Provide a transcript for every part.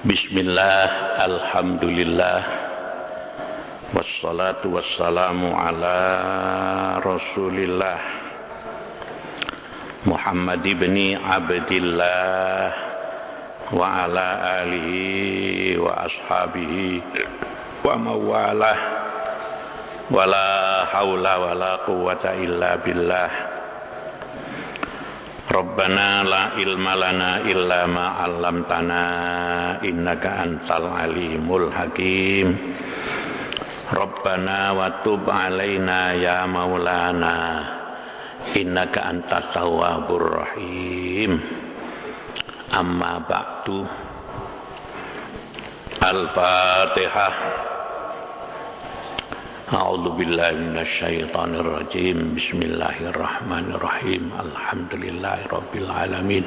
Bismillah, alhamdulillah, wassalatu wassalamu ala rasulillah Muhammad ibni Abdillah wa ala alihi wa ashabihi wa mawalah wa la hawla wa la quwwata illa billah. Rabbana la ilma lana illa ma 'allamtana innaka antal alimul hakim. Rabbana wa tub 'alaina ya maulana innaka antat tawwabur rahim. Amma ba'du. Al-Fatihah. A'udzu billahi minasyaitonir rajim. Bismillahirrahmanirrahim. Alhamdulillahirabbil alamin.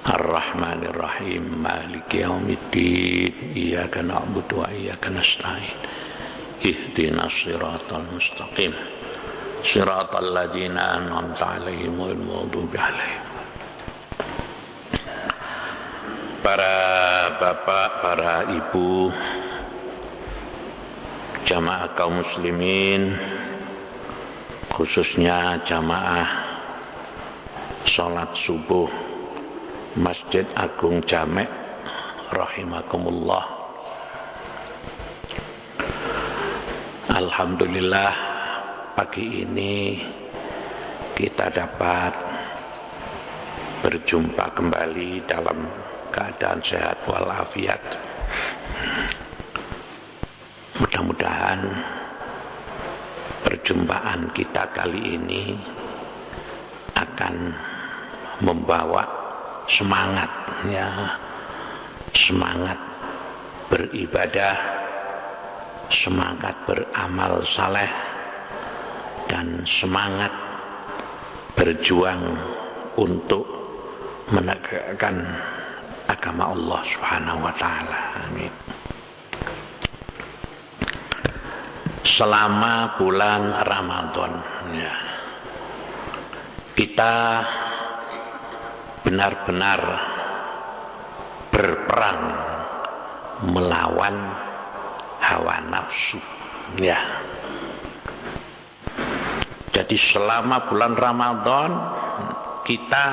Arrahmanir rahim. Maliki yaumiddin. Iyyaka na'budu wa iyyaka nasta'in. Ihdinas siratal mustaqim. Siratal ladzina an'amta 'alaihim ghairil maghdubi 'alaihim. Para bapak, para ibu, jamaah kaum muslimin, khususnya jamaah sholat subuh Masjid Agung Jamek rahimakumullah. Alhamdulillah, pagi ini kita dapat berjumpa kembali dalam keadaan sehat walafiat. Mudah-mudahan perjumpaan kita kali ini akan membawa semangat, semangat beribadah, semangat beramal saleh, dan semangat berjuang untuk menegakkan agama Allah Subhanahu wa taala. Amin. Selama bulan Ramadan, kita benar-benar berperang melawan hawa nafsu. Jadi selama bulan Ramadan kita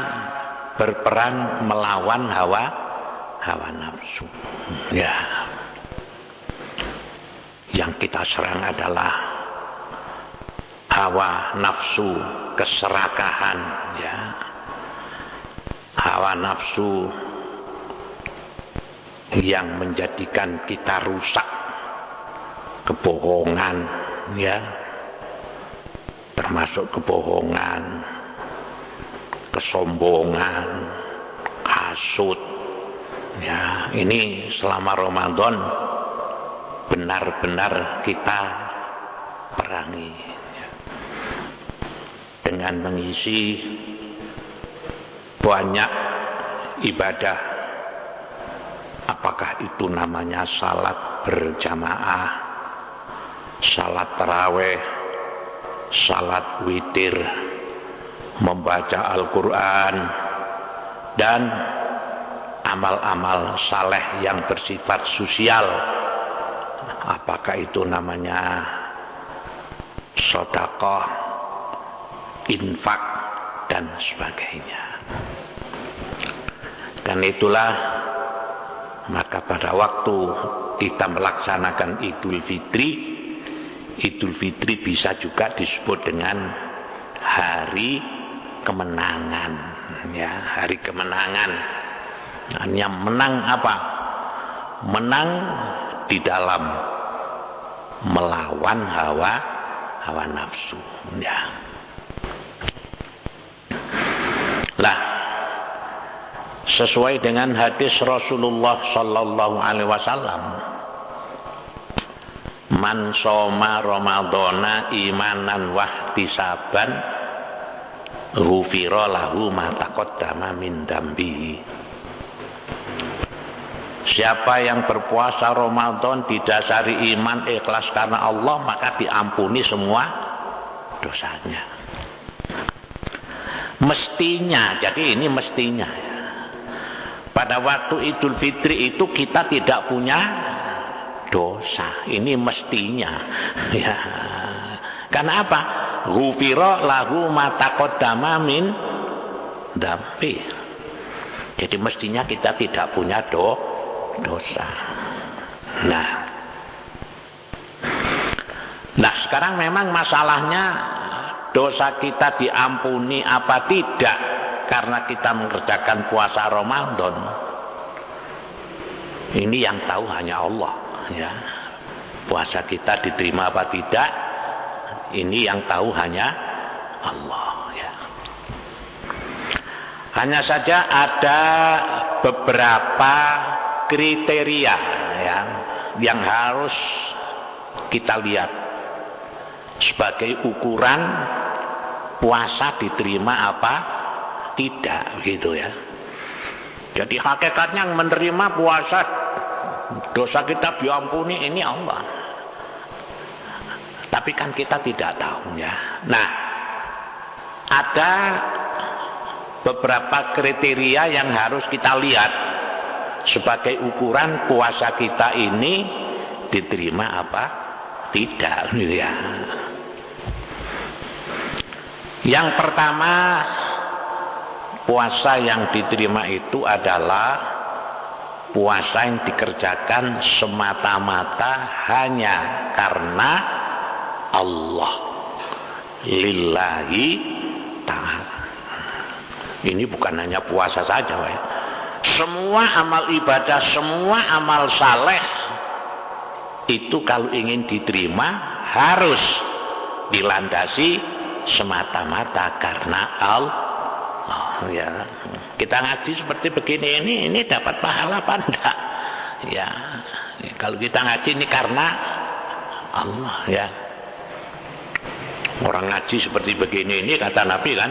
berperang melawan hawa nafsu. Yang kita serang adalah hawa nafsu keserakahan, hawa nafsu yang menjadikan kita rusak, kebohongan, termasuk kebohongan, kesombongan, hasud. Ini selama Ramadan benar-benar kita perangi dengan mengisi banyak ibadah, apakah itu namanya salat berjamaah, salat tarawih, salat witir, membaca Al-Quran, dan amal-amal saleh yang bersifat sosial, apakah itu namanya sedekah, infak, dan sebagainya. Dan itulah maka pada waktu kita melaksanakan Idul Fitri bisa juga disebut dengan hari kemenangan, hari kemenangan. Yang menang apa? Menang di dalam melawan hawa nafsu. Lah, sesuai dengan hadis Rasulullah sallallahu alaihi wasallam, man shoma ramadhana imanan wahtisaban ghufira lahu ma taqaddama min dambihi. Siapa yang berpuasa Ramadan didasari iman ikhlas karena Allah, maka diampuni semua dosanya. Mestinya, jadi ini mestinya. pada waktu Idul Fitri itu kita tidak punya dosa. Ini mestinya. Ya. Karena apa? Ghufira lahu ma taqaddama min dzambi. Jadi mestinya kita tidak punya dosa. Nah, sekarang memang masalahnya dosa kita diampuni apa tidak karena kita mengerjakan puasa Ramadan. Ini yang tahu hanya Allah, ya. Puasa kita diterima apa tidak, ini yang tahu hanya Allah, ya. Hanya saja ada beberapa kriteria, ya, yang harus kita lihat sebagai ukuran puasa diterima apa tidak, gitu ya. Jadi hakikatnya yang menerima puasa dosa kita diampuni ini Allah. Tapi kan kita tidak tahu, ya. Nah, ada beberapa kriteria yang harus kita lihat sebagai ukuran puasa kita ini diterima apa tidak, ya. Yang pertama, puasa yang diterima itu adalah puasa yang dikerjakan semata-mata hanya karena Allah, lillahi ta'ala. Ini bukan hanya puasa saja, ya. Semua amal ibadah, semua amal saleh itu kalau ingin diterima harus dilandasi semata-mata karena Allah. Ya, kita ngaji seperti begini ini dapat pahala apa enggak? Ya, kalau kita ngaji ini karena Allah, ya. Orang ngaji seperti begini ini kata Nabi kan,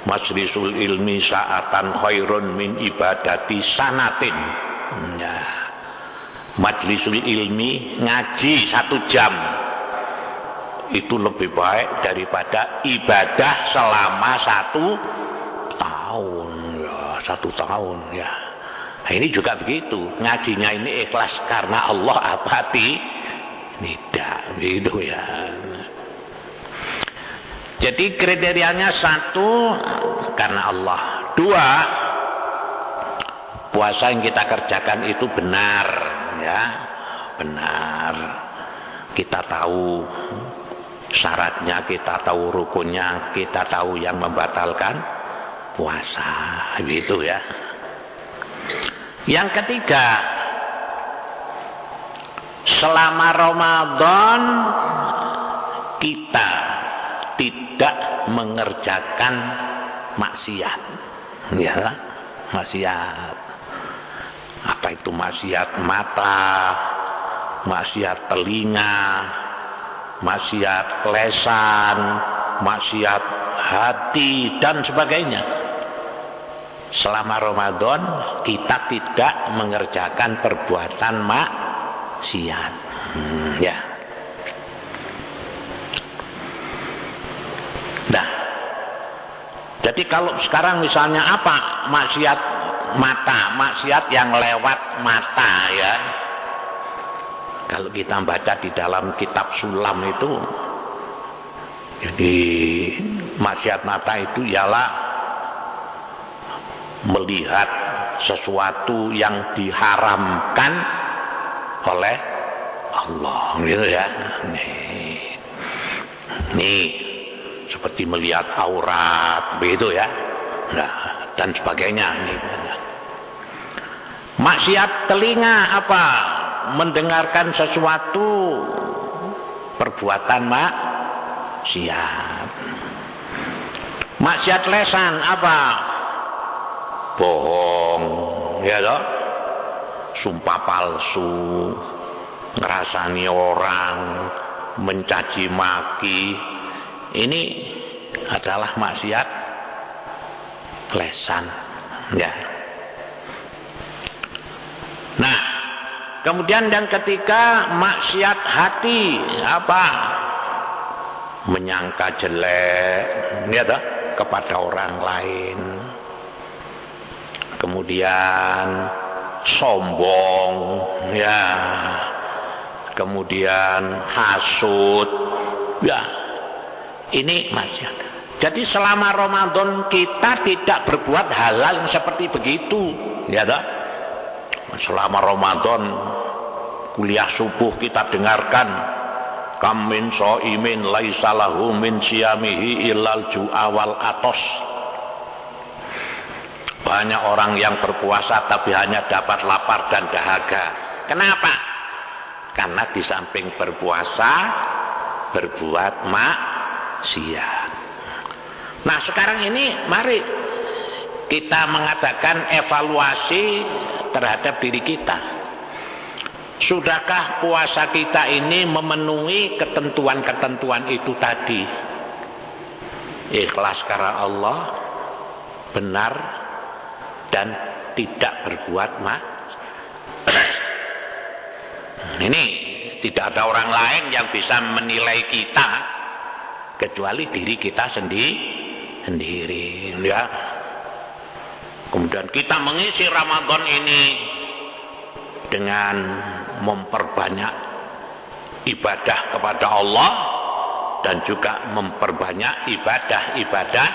majlisul ilmi sa'atan khairun min ibadati sanatin. Ya. Majlisul ilmi ngaji 1 jam itu lebih baik daripada ibadah selama 1 tahun, ya. 1 tahun, ya. Nah, ini juga begitu, ngajinya ini ikhlas karena Allah apa tidak, gitu ya. Jadi kriterianya 1 karena Allah, 2 puasa yang kita kerjakan itu benar, ya, benar. Kita tahu syaratnya, kita tahu rukunnya, kita tahu yang membatalkan puasa, gitu ya. Yang ketiga, selama Ramadan kita tidak mengerjakan maksiat, ya, maksiat. Apa itu maksiat? Mata, maksiat telinga, maksiat lesan, maksiat hati dan sebagainya. Selama Ramadan kita tidak mengerjakan perbuatan maksiat, ya. Nah, jadi kalau sekarang misalnya apa maksiat mata, maksiat yang lewat mata, ya. Kalau kita baca di dalam kitab Sulam itu, jadi maksiat mata itu ialah melihat sesuatu yang diharamkan oleh Allah, gitu ya. Nih, seperti melihat aurat, begitu ya. Nah, dan sebagainya. Maksiat telinga apa? Mendengarkan sesuatu perbuatan maksiat. Maksiat lesan apa? Bohong, ya toh? Sumpah palsu, ngerasani orang, mencaci maki. Ini adalah maksiat lesan, ya. Nah, kemudian yang ketiga, maksiat hati apa? Menyangka jelek, ya toh, kepada orang lain. kemudian sombong, ya, kemudian hasud, ya, ini maksiat. Jadi selama Ramadan kita tidak berbuat hal-hal yang seperti begitu, ya toh? Selama Ramadan kuliah subuh kita dengarkan, kam min shaimin laisa lahu min siyamihi illal ju'a wal atos. Banyak orang yang berpuasa tapi hanya dapat lapar dan dahaga. Kenapa? Karena di samping berpuasa berbuat maksiat. Nah, sekarang ini mari kita mengadakan evaluasi terhadap diri kita. Sudahkah puasa kita ini memenuhi ketentuan-ketentuan itu tadi? Ikhlas karena Allah, benar, dan tidak berbuat ini tidak ada orang lain yang bisa menilai kita kecuali diri kita sendiri, ya. Kemudian kita mengisi Ramadan ini dengan memperbanyak ibadah kepada Allah dan juga memperbanyak ibadah-ibadah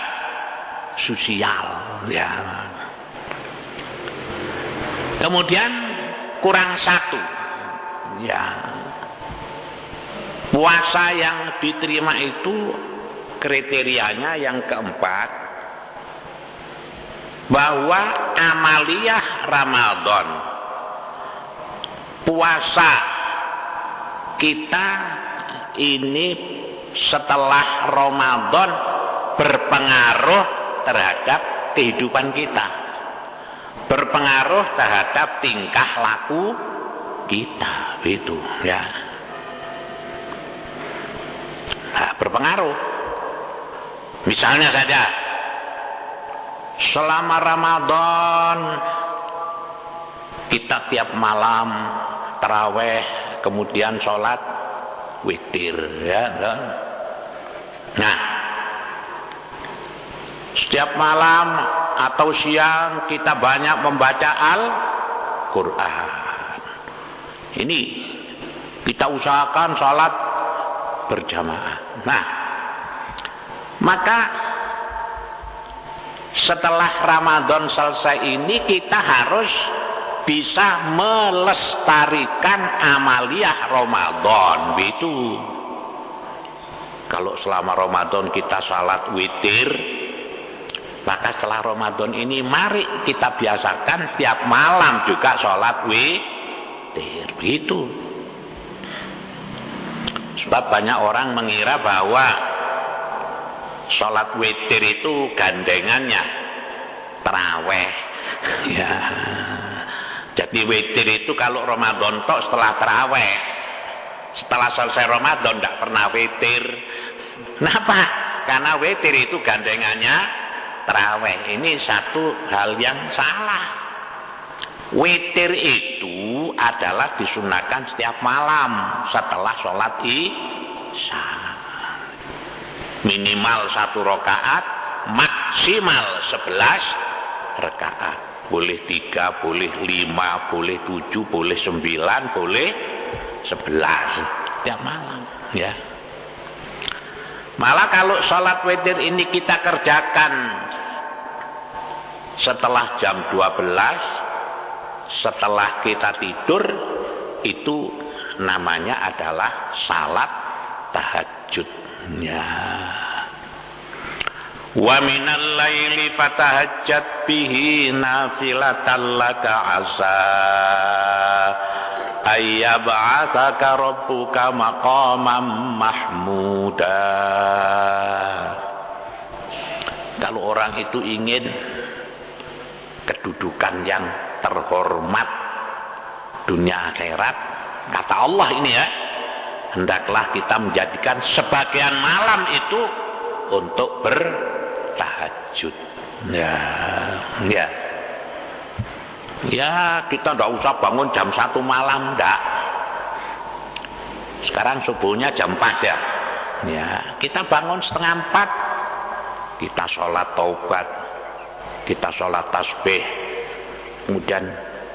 sosial, ya. Kemudian kurang satu, ya, puasa yang diterima itu kriterianya yang keempat, bahwa amaliyah Ramadan, puasa kita ini setelah Ramadan berpengaruh terhadap kehidupan kita, berpengaruh terhadap tingkah laku kita, itu, ya. Nah, berpengaruh. Misalnya saja, selama Ramadan kita tiap malam taraweh, kemudian sholat witir, ya. Nah, setiap malam atau siang kita banyak membaca Al-Quran. Ini kita usahakan sholat berjamaah. Nah, maka setelah Ramadan selesai ini kita harus bisa melestarikan amaliyah Ramadan, itu. Kalau selama Ramadan kita salat witir, maka setelah Ramadan ini mari kita biasakan setiap malam juga salat witir, begitu. Sebab banyak orang mengira bahwa salat witir itu gandengannya taraweh, ya. Jadi witir itu kalau Ramadan tok setelah taraweh, setelah selesai Ramadan tidak pernah witir. Kenapa? Karena witir itu gandengannya taraweh. Ini satu hal yang salah. Witir itu adalah disunahkan setiap malam setelah sholat isya. Minimal 1 rakaat, maksimal 11 rakaat. Boleh 3, boleh 5, boleh 7, boleh 9, boleh 11 setiap malam, ya. Malah kalau sholat witir ini kita kerjakan setelah jam 12, setelah kita tidur, itu namanya adalah salat tahajud, ya. Wa minal laili fatahajjat bihi nafilatan laka asa ayyab'atsaka rabbuka maqaman mahmuda. Kalau orang itu ingin kedudukan yang terhormat dunia akhirat, kata Allah ini, ya, hendaklah kita menjadikan sebagian malam itu untuk bertahajud, ya, ya. Ya, kita tidak usah bangun jam 1 malam, enggak. Sekarang subuhnya jam 4, ya. Ya, kita bangun setengah 4, kita sholat taubat, kita sholat tasbih, kemudian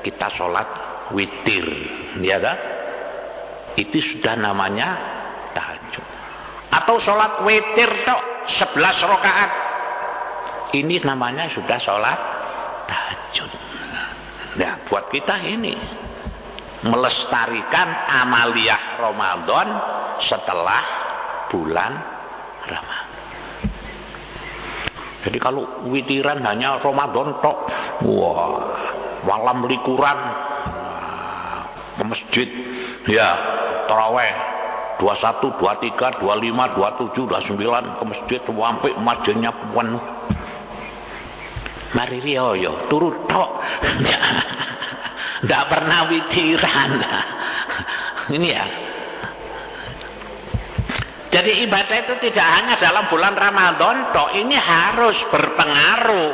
kita sholat witir, ya kan? Itu sudah namanya tahajud. Atau sholat witir tok 11 rakaat, ini namanya sudah sholat tahajud. Nah, buat kita ini melestarikan amaliyah Ramadan setelah bulan Ramadan. Jadi kalau witiran hanya Ramadan tok, wah, malam likuran ke masjid, ya, taraweh 21, 23, 25, 27, 29 ke masjid sampai masjidnya penuh. Mari riyo turut tok. Nggak pernah witiran. Ini ya. Jadi ibadah itu tidak hanya dalam bulan Ramadan toh, ini harus berpengaruh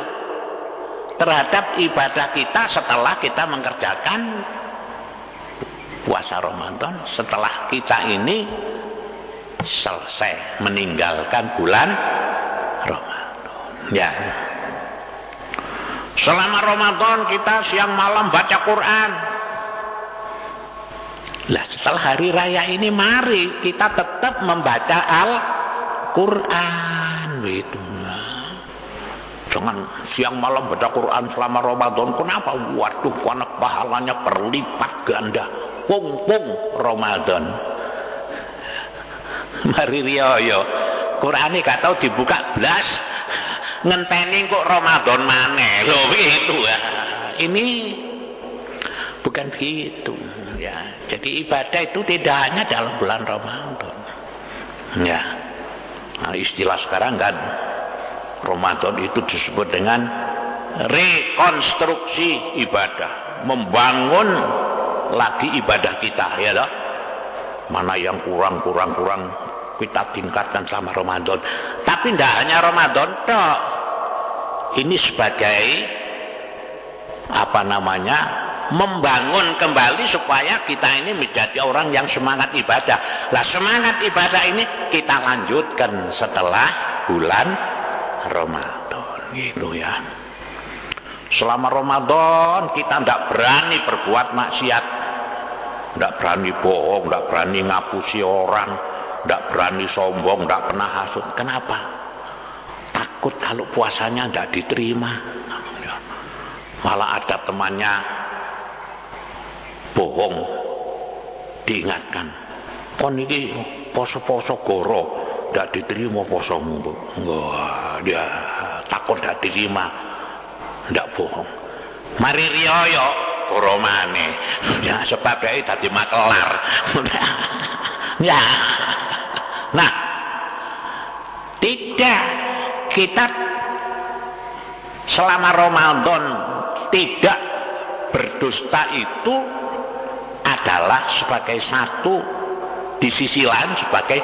terhadap ibadah kita setelah kita mengerjakan puasa Ramadan, setelah kita ini selesai meninggalkan bulan Ramadan. Ya. Selama Ramadan kita siang malam baca Quran. Lah setelah hari raya ini mari kita tetap membaca Al-Quran gitu. Jangan siang malam baca Quran selama Ramadan. Kenapa? Waduh, karena pahalanya berlipat ganda. Pung Ramadan. Mari riyo Quran ini gak tahu dibuka blas, ngenteni kok Ramadan maneh. Loh begitu ya. Ini bukan begitu. Ya, jadi ibadah itu tidak hanya dalam bulan Ramadan. Ya, nah, istilah sekarang kan Ramadan itu disebut dengan rekonstruksi ibadah, membangun lagi ibadah kita, ya loh. Mana yang kurang kita tingkatkan selama Ramadan. Tapi tidak hanya Ramadan toh. Ini sebagai membangun kembali supaya kita ini menjadi orang yang semangat ibadah. Lah semangat ibadah ini kita lanjutkan setelah bulan Ramadan, gitu ya. Selama Ramadan kita tidak berani berbuat maksiat, tidak berani bohong, tidak berani ngapusi orang, tidak berani sombong, tidak pernah hasut. Kenapa? Takut kalau puasanya tidak diterima. Malah ada temannya bohong, diingatkan, kon iki poso-poso goro ndak diterima posomu. Wah, dia takut ndak diterima, ndak bohong. Mari riyo goro maneh. Ya sebab dhek dadi makelar. Ya. Nah, tidak, kita selama Ramadan tidak berdusta itu adalah sebagai satu, di sisi lain sebagai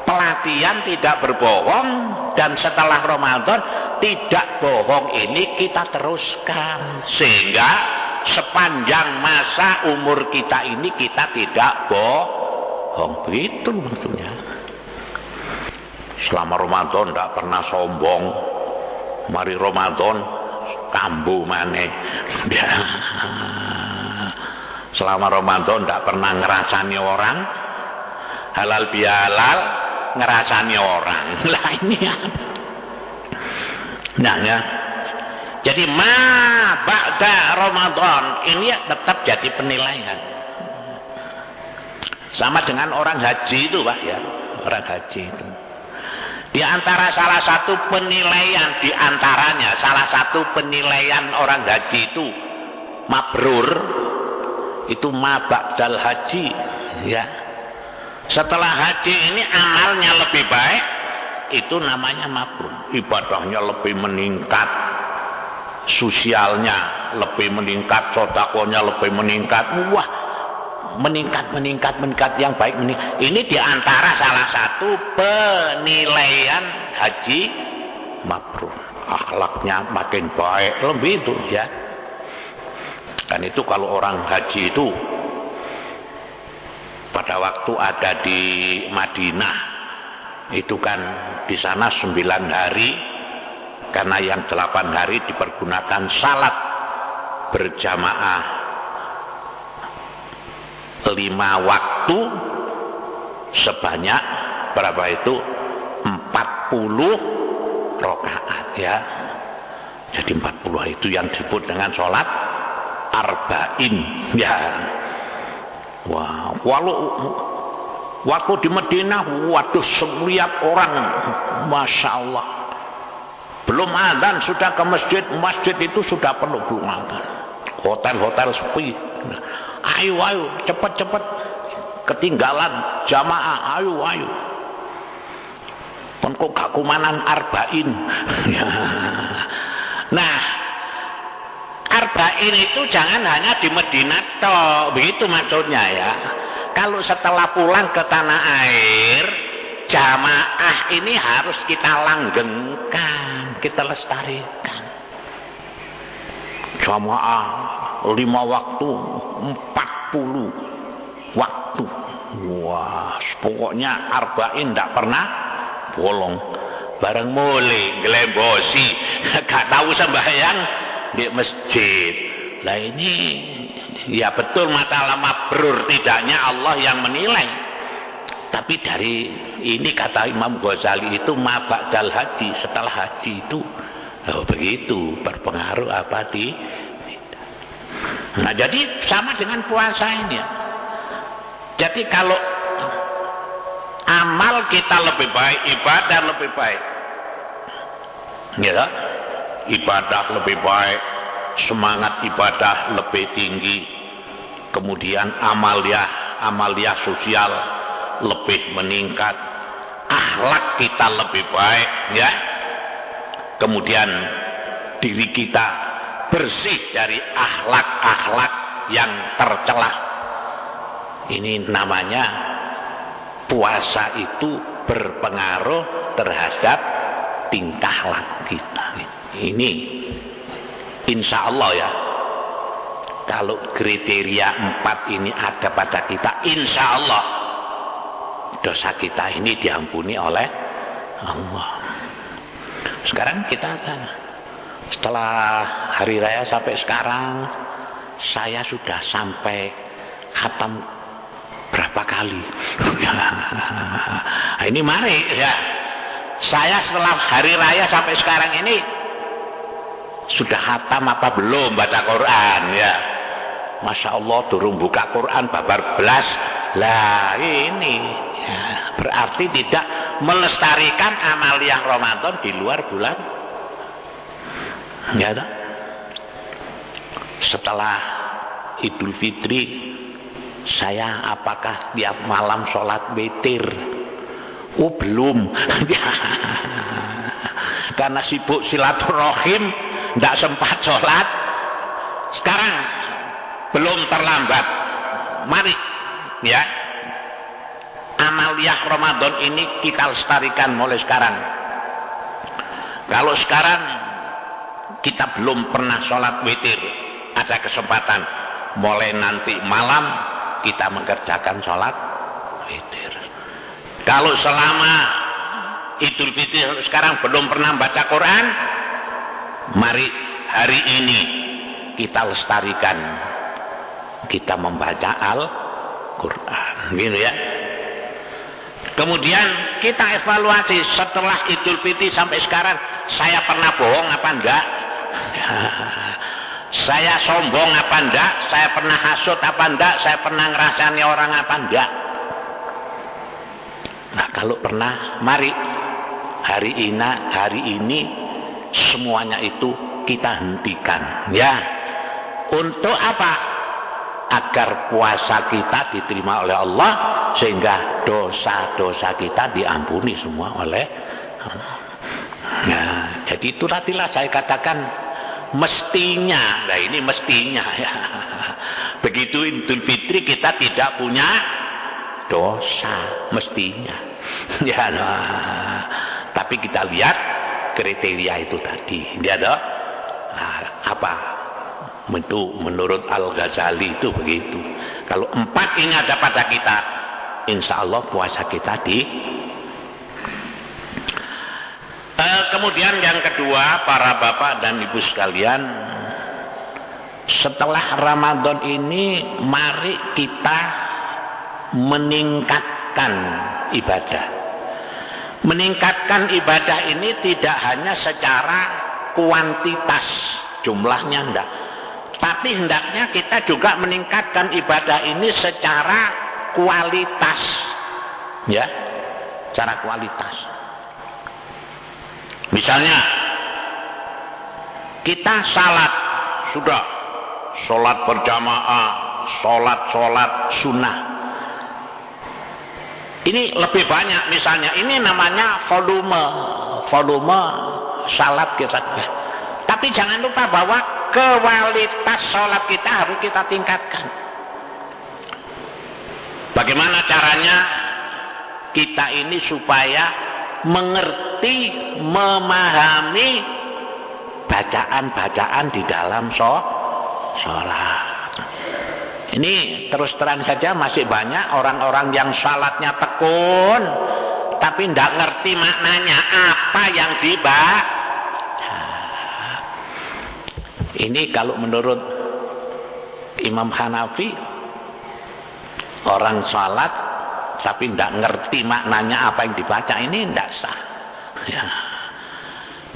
pelatihan tidak berbohong, dan setelah Ramadan tidak bohong ini kita teruskan sehingga sepanjang masa umur kita ini kita tidak bohong. Begitu maksudnya. Selama Ramadan tidak pernah sombong, mari Ramadan kambu maneh. Selama Ramadan tidak pernah ngerasani orang, halal bihalal ngerasani orang. Lah ini ya. Nah ya. Jadi ba'da Ramadan ini ya tetap jadi penilaian. Sama dengan orang haji itu, Pak ya. Orang haji itu. Di antara salah satu penilaian, di antaranya salah satu penilaian orang haji itu mabrur, itu ba'dal haji, ya. Setelah haji ini amalnya lebih baik, itu namanya mabrur. Ibadahnya lebih meningkat, sosialnya lebih meningkat, sedekahnya lebih meningkat. Wah, meningkat yang baik meningkat. Ini diantara salah satu penilaian haji mabrur. Akhlaknya makin baik, lebih itu ya. Dan itu kalau orang haji itu pada waktu ada di Madinah itu kan di sana 9 hari, karena yang 8 hari dipergunakan salat berjamaah 5 waktu sebanyak berapa itu? 40 rakaat ya. Jadi 40 itu yang disebut dengan sholat arba'in ya. Wah, waktu di Madinah, waduh, setiap orang, masya Allah, belum adzan sudah ke masjid, masjid itu sudah penuh belum adzan, hotel-hotel sepi. Ayo, cepat, ketinggalan jamaah, ayo. Kok gak kumanan arba'in. Nah, arba'in itu jangan hanya di Madinah toh, begitu maksudnya ya. Kalau setelah pulang ke tanah air, jamaah ini harus kita langgengkan, kita lestarikan. Jamaah 5 waktu, 40 waktu. Wah, pokoknya arba'in tidak pernah bolong. Bareng mulai gelembosi, gak tahu sembahyang di masjid. Lah ini ya betul masalah mabrur tidaknya Allah yang menilai. Tapi dari ini kata Imam Ghazali itu ma ba'dal haji, setelah haji itu begitu berpengaruh apa di. Nah jadi sama dengan puasa ini ya. Jadi kalau amal kita lebih baik, ibadah lebih baik, ya, ibadah lebih baik, semangat ibadah lebih tinggi, kemudian amalia sosial lebih meningkat, akhlak kita lebih baik, ya, kemudian diri kita bersih dari akhlak-akhlak yang tercela. Ini namanya puasa itu berpengaruh terhadap tingkah laku kita. Ini insya Allah ya, kalau kriteria 4 ini ada pada kita, insya Allah dosa kita ini diampuni oleh Allah. Sekarang kita setelah hari raya sampai sekarang, saya sudah sampai khatam berapa kali? Nah, ini mari ya. Saya setelah hari raya sampai sekarang ini sudah khatam apa belum baca Quran ya? Masya Allah, durung buka Quran babar belas. Lah ini ya, berarti tidak melestarikan amaliah Ramadan di luar bulan. Ya, setelah Idul Fitri saya apakah tiap malam sholat witir? Oh belum. Karena sibuk silaturahim, tidak sempat sholat. Sekarang belum terlambat. Mari ya, amaliah Ramadan ini kita lestarikan mulai sekarang. Kalau sekarang kita belum pernah sholat witir, ada kesempatan mulai nanti malam kita mengerjakan sholat witir. Kalau selama Idul Fitri sekarang belum pernah baca Quran, mari hari ini kita lestarikan, kita membaca Al-Quran, gitu ya. Kemudian kita evaluasi setelah Idul Fitri sampai sekarang, saya pernah bohong apa enggak? Saya sombong apa enggak? Saya pernah hasut apa enggak? Saya pernah ngerasani orang apa enggak? Nah kalau pernah, mari hari ini semuanya itu kita hentikan ya. Untuk apa? Agar puasa kita diterima oleh Allah, sehingga dosa-dosa kita diampuni semua oleh Allah. Nah jadi itu tadilah saya katakan mestinya. Nah ini mestinya ya. Begitu Idul Fitri kita tidak punya dosa mestinya ya. Nah, tapi kita lihat kriteria itu tadi dia ada apa itu menurut Al-Ghazali itu begitu. Kalau 4 ini ada pada kita, insya Allah puasa kita di. Kemudian yang kedua, para bapak dan ibu sekalian, setelah Ramadan ini mari kita meningkatkan ibadah. Meningkatkan ibadah ini tidak hanya secara kuantitas jumlahnya, enggak, tapi hendaknya kita juga meningkatkan ibadah ini secara kualitas, ya, secara kualitas. Misalnya kita salat, sudah sholat berjamaah, sholat sunnah, ini lebih banyak. Misalnya ini namanya volume salat kita. Tapi jangan lupa bahwa kualitas sholat kita harus kita tingkatkan. Bagaimana caranya kita ini supaya mengerti, memahami bacaan-bacaan di dalam sholat. Ini terus terang saja masih banyak orang-orang yang salatnya tekun tapi tidak ngerti maknanya apa yang dibaca. Ini kalau menurut Imam Hanafi, orang salat tapi tidak ngerti maknanya apa yang dibaca, ini tidak sah, ya.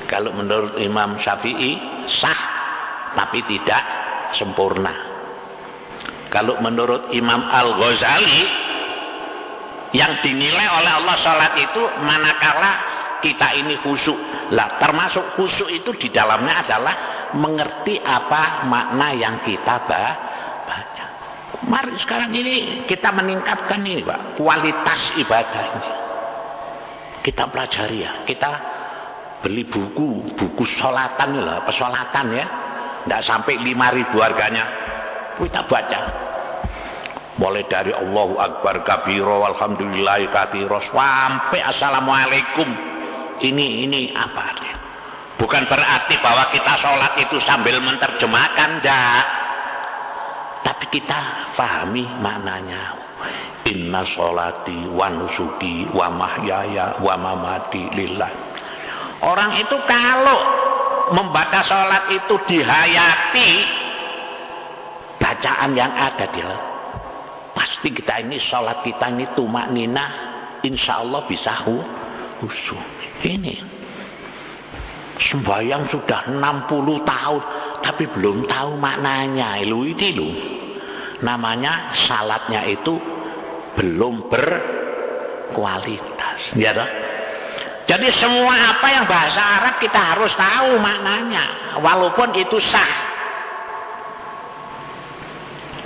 Kalau menurut Imam Syafi'i sah tapi tidak sempurna. Kalau menurut Imam Al-Ghazali, yang dinilai oleh Allah salat itu manakala kita ini khusyuk. Lah, termasuk khusyuk itu di dalamnya adalah mengerti apa makna yang kita baca. Mari sekarang ini kita meningkatkan ini, Pak, kualitas ibadah ini. Kita pelajari, ya. Kita beli buku sholatan lah, pesolatan, ya. Tidak sampai 5.000 harganya. Kita baca. Mulai dari Allahu Akbar kabiro walhamdulillahi katsiro sampai assalamualaikum. Ini apa artinya? Bukan berarti bahwa kita sholat itu sambil menerjemahkan, enggak. Tapi kita pahami maknanya. Inna sholati wa nusuki wa mahyaya wa mamati lillah. Orang itu kalau membaca sholat itu dihayati bacaan yang ada di dalam, pasti kita ini sholat kita ini tumakninah, insya Allah bisa khusyuk. Ini sembahyang sudah 60 tahun tapi belum tahu maknanya. Itu namanya salatnya itu belum berkualitas, ya toh? Jadi semua apa yang bahasa Arab kita harus tahu maknanya, walaupun itu sah.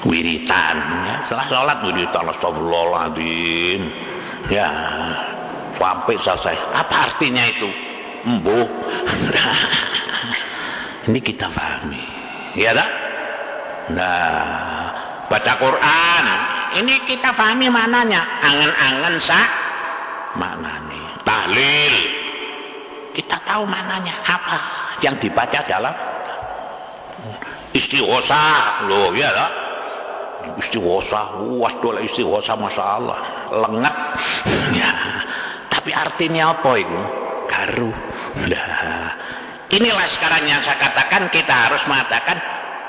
Wiritan, ya. Setelah sholat wiritan astagfirullahaladzim, ya, sampai selesai. Apa artinya itu? Embuh. Ini kita pahami, ya tak? Nah, baca Quran, ini kita pahami maknanya. Angen-angen maknanya. Tahlil, kita tahu maknanya apa yang dibaca dalam istighosah, loh, ya tak? Istighosah, waduh istighosah, masya Allah, lengat, ya. Tapi artinya apa itu? Garu. Nah, inilah sekarang yang saya katakan kita harus mengatakan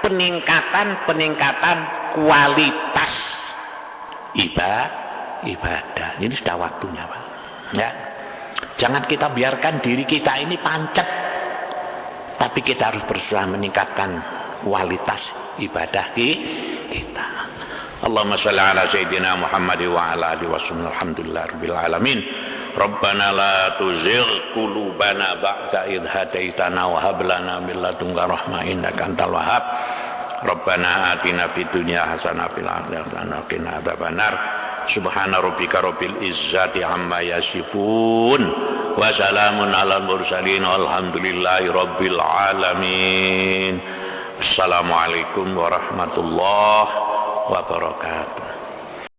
peningkatan kualitas ibadah. Ini sudah waktunya, Pak. Ya, jangan kita biarkan diri kita ini pancet, tapi kita harus berusaha meningkatkan kualitas ibadah kita. Allahumma shalli ala sayyidina Muhammad wa ala alihi wasallam. Alhamdulillahirabbil alamin. Rabbana la tuzigh qulubana ba'da idh hadaitana wa hab lana min ladunka rahmah innaka antal wahhab. Rabbana atina fid dunya hasanah fil akhirati hasanah wa qina adzabannar. Subhana rabbika rabbil izzati amma yasifun wa salamun alal mursalin walhamdulillahi rabbil alamin. Assalamualaikum warahmatullahi wabarakatuh.